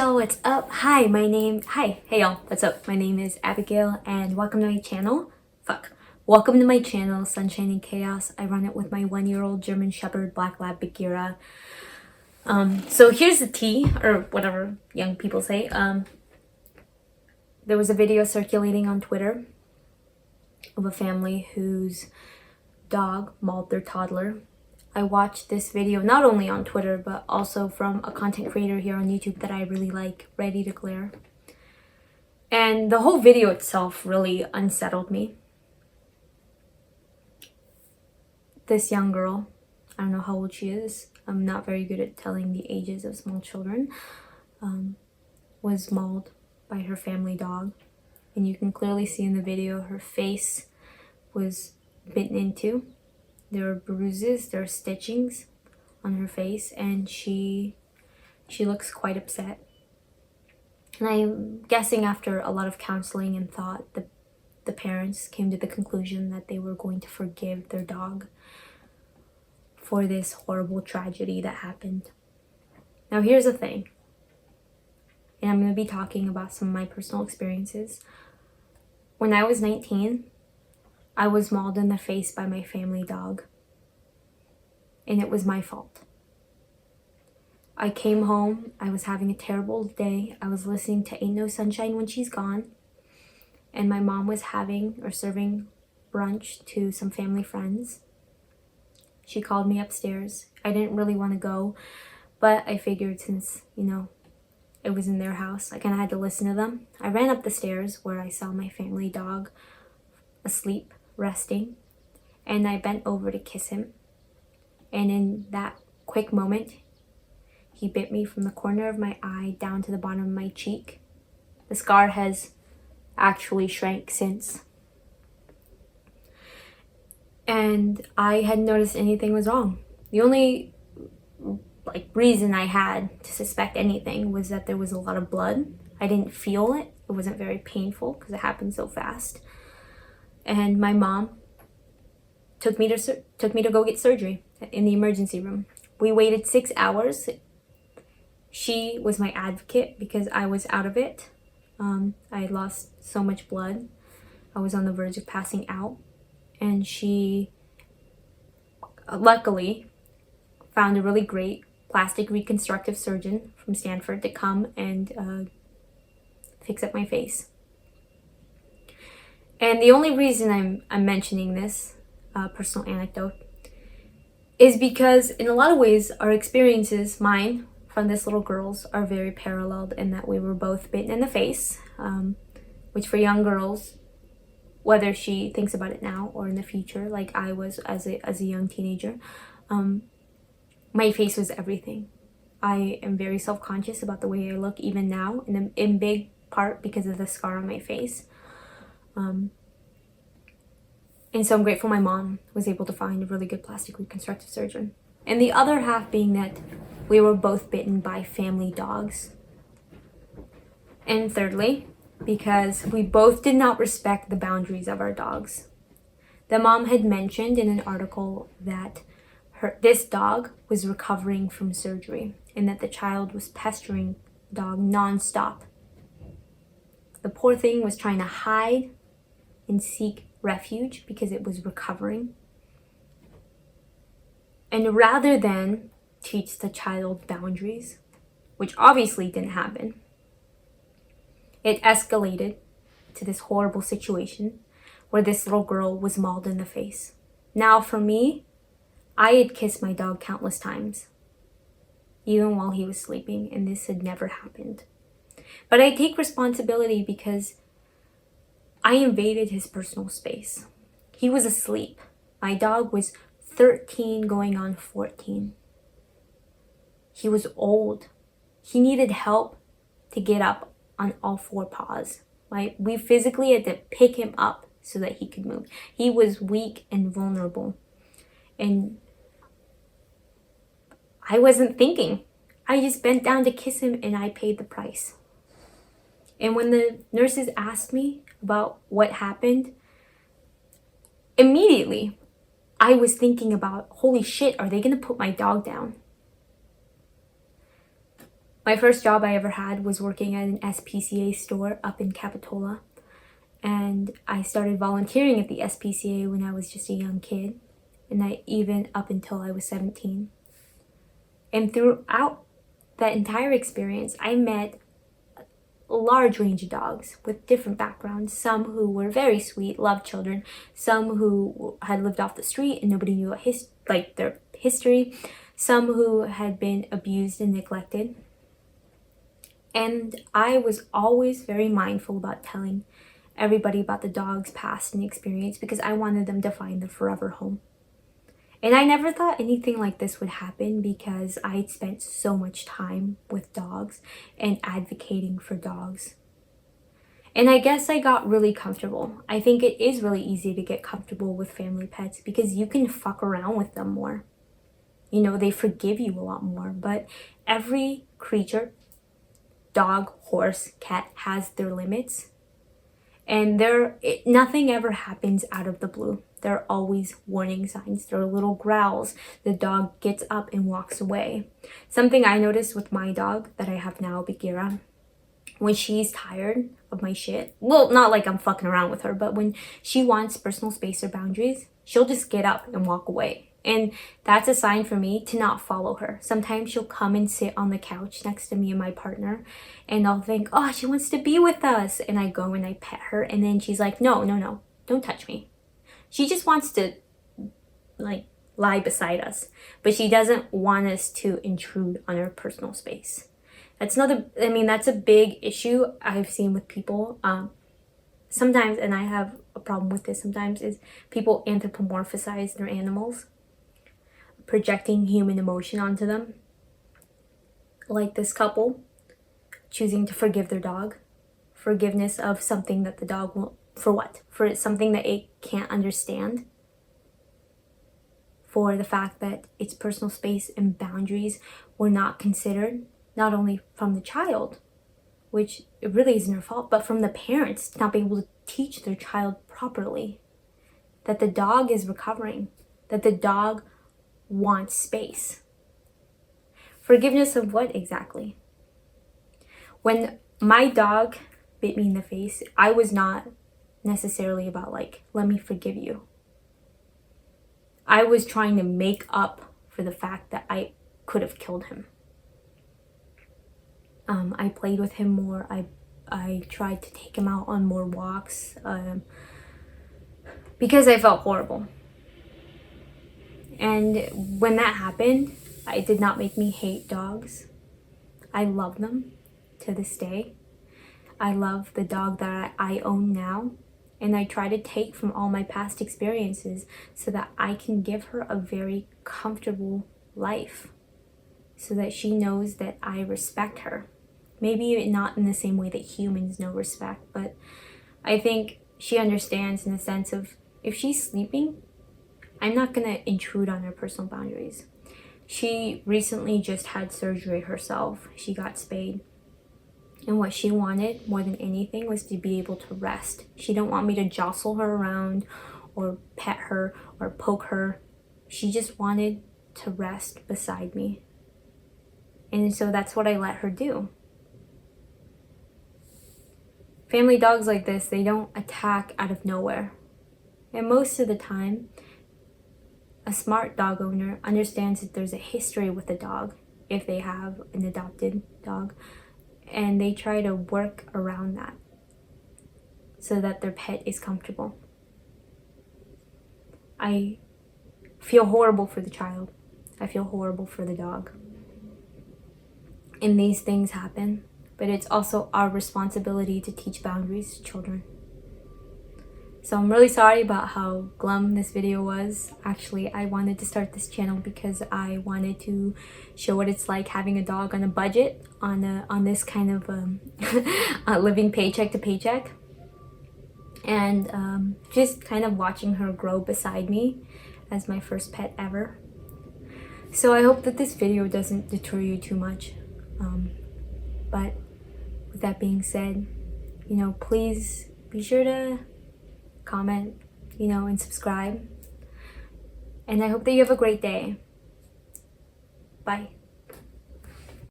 y'all, what's up? Hey y'all, what's up? My name is Abigail and welcome to my channel. Welcome to my channel, Sunshine and Chaos. I run it with my 1-year-old German Shepherd Black Lab Bagheera. So here's the tea, or whatever young people say. There was a video circulating on Twitter of a family whose dog mauled their toddler. I watched this video not only on Twitter, but also from a content creator here on YouTube that I really like, Ready to Glare. And the whole video itself really unsettled me. This young girl, I don't know how old she is, I'm not very good at telling the ages of small children, was mauled by her family dog. And you can clearly see in the video her face was bitten into. There are bruises, there are stitchings on her face, and she looks quite upset. And I'm guessing after a lot of counseling and thought, the parents came to the conclusion that they were going to forgive their dog for this horrible tragedy that happened. Now here's the thing, and I'm going to be talking about some of my personal experiences. When I was 19, I was mauled in the face by my family dog, and it was my fault. I came home, I was having a terrible day. I was listening to Ain't No Sunshine When She's Gone, and my mom was serving brunch to some family friends. She called me upstairs. I didn't really want to go, but I figured since, it was in their house, I kind of had to listen to them. I ran up the stairs where I saw my family dog asleep, resting, and I bent over to kiss him. And in that quick moment, he bit me from the corner of my eye down to the bottom of my cheek. The scar has actually shrank since. And I hadn't noticed anything was wrong. The only reason I had to suspect anything was that there was a lot of blood. I didn't feel it. It wasn't very painful because it happened so fast. And my mom took me to go get surgery in the emergency room. We waited 6 hours. She was my advocate because I was out of it. I had lost so much blood. I was on the verge of passing out. And she luckily found a really great plastic reconstructive surgeon from Stanford to come and fix up my face. And the only reason I'm mentioning this personal anecdote is because in a lot of ways our experiences, mine from this little girl's, are very paralleled in that we were both bitten in the face, which for young girls, whether she thinks about it now or in the future, like I was as a young teenager, my face was everything. I am very self-conscious about the way I look even now, and in big part because of the scar on my face. And so I'm grateful my mom was able to find a really good plastic reconstructive surgeon. And the other half being that we were both bitten by family dogs. And thirdly, because we both did not respect the boundaries of our dogs. The mom had mentioned in an article that this dog was recovering from surgery and that the child was pestering the dog nonstop. The poor thing was trying to hide and seek refuge because it was recovering. And rather than teach the child boundaries, which obviously didn't happen, it escalated to this horrible situation where this little girl was mauled in the face. Now for me, I had kissed my dog countless times, even while he was sleeping, and this had never happened. But I take responsibility because I invaded his personal space. He was asleep. My dog was 13 going on 14. He was old. He needed help to get up on all 4 paws. We physically had to pick him up so that he could move. He was weak and vulnerable. And I wasn't thinking. I just bent down to kiss him and I paid the price. And when the nurses asked me about what happened, immediately I was thinking about, holy shit, are they going to put my dog down? My first job I ever had was working at an SPCA store up in Capitola. And I started volunteering at the SPCA when I was just a young kid. And even up until I was 17. And throughout that entire experience, I met a large range of dogs with different backgrounds. Some who were very sweet, loved children. Some who had lived off the street and nobody knew their history. Some who had been abused and neglected. And I was always very mindful about telling everybody about the dog's past and experience because I wanted them to find their forever home. And I never thought anything like this would happen because I'd spent so much time with dogs and advocating for dogs. And I guess I got really comfortable. I think it is really easy to get comfortable with family pets because you can fuck around with them more. You know, they forgive you a lot more. But every creature, dog, horse, cat, has their limits. And nothing ever happens out of the blue. There are always warning signs. There are little growls. The dog gets up and walks away. Something I noticed with my dog that I have now, Bagheera, when she's tired of my shit, well, not like I'm fucking around with her, but when she wants personal space or boundaries, she'll just get up and walk away. And that's a sign for me to not follow her. Sometimes she'll come and sit on the couch next to me and my partner, and I'll think, oh, she wants to be with us. And I go and I pet her, and then she's like, no, don't touch me. She just wants to like lie beside us, but she doesn't want us to intrude on her personal space. That's a big issue I've seen with people. Sometimes, and I have a problem with this sometimes, is people anthropomorphize their animals, projecting human emotion onto them. Like this couple choosing to forgive their dog. Forgiveness of something that the dog won't, for what? For something that it can't understand. For the fact that its personal space and boundaries were not considered, not only from the child, which it really isn't her fault, but from the parents not being able to teach their child properly. That the dog is recovering. That the dog wants space. Forgiveness of what exactly? When my dog bit me in the face, I was not necessarily about like, let me forgive you. I was trying to make up for the fact that I could have killed him. I played with him more. I tried to take him out on more walks because I felt horrible. And when that happened, it did not make me hate dogs. I love them to this day. I love the dog that I own now. And I try to take from all my past experiences so that I can give her a very comfortable life. So that she knows that I respect her. Maybe not in the same way that humans know respect, but I think she understands in the sense of if she's sleeping, I'm not going to intrude on her personal boundaries. She recently just had surgery herself. She got spayed. And what she wanted more than anything was to be able to rest. She didn't want me to jostle her around or pet her or poke her. She just wanted to rest beside me. And so that's what I let her do. Family dogs like this, they don't attack out of nowhere. And most of the time, a smart dog owner understands that there's a history with the dog if they have an adopted dog, and they try to work around that so that their pet is comfortable. I feel horrible for the child. I feel horrible for the dog. And these things happen, but it's also our responsibility to teach boundaries to children. So I'm really sorry about how glum this video was. Actually, I wanted to start this channel because I wanted to show what it's like having a dog on a budget, on this kind of living paycheck to paycheck. And just kind of watching her grow beside me as my first pet ever. So I hope that this video doesn't deter you too much. But with that being said, please be sure to comment, and subscribe. And I hope that you have a great day. Bye.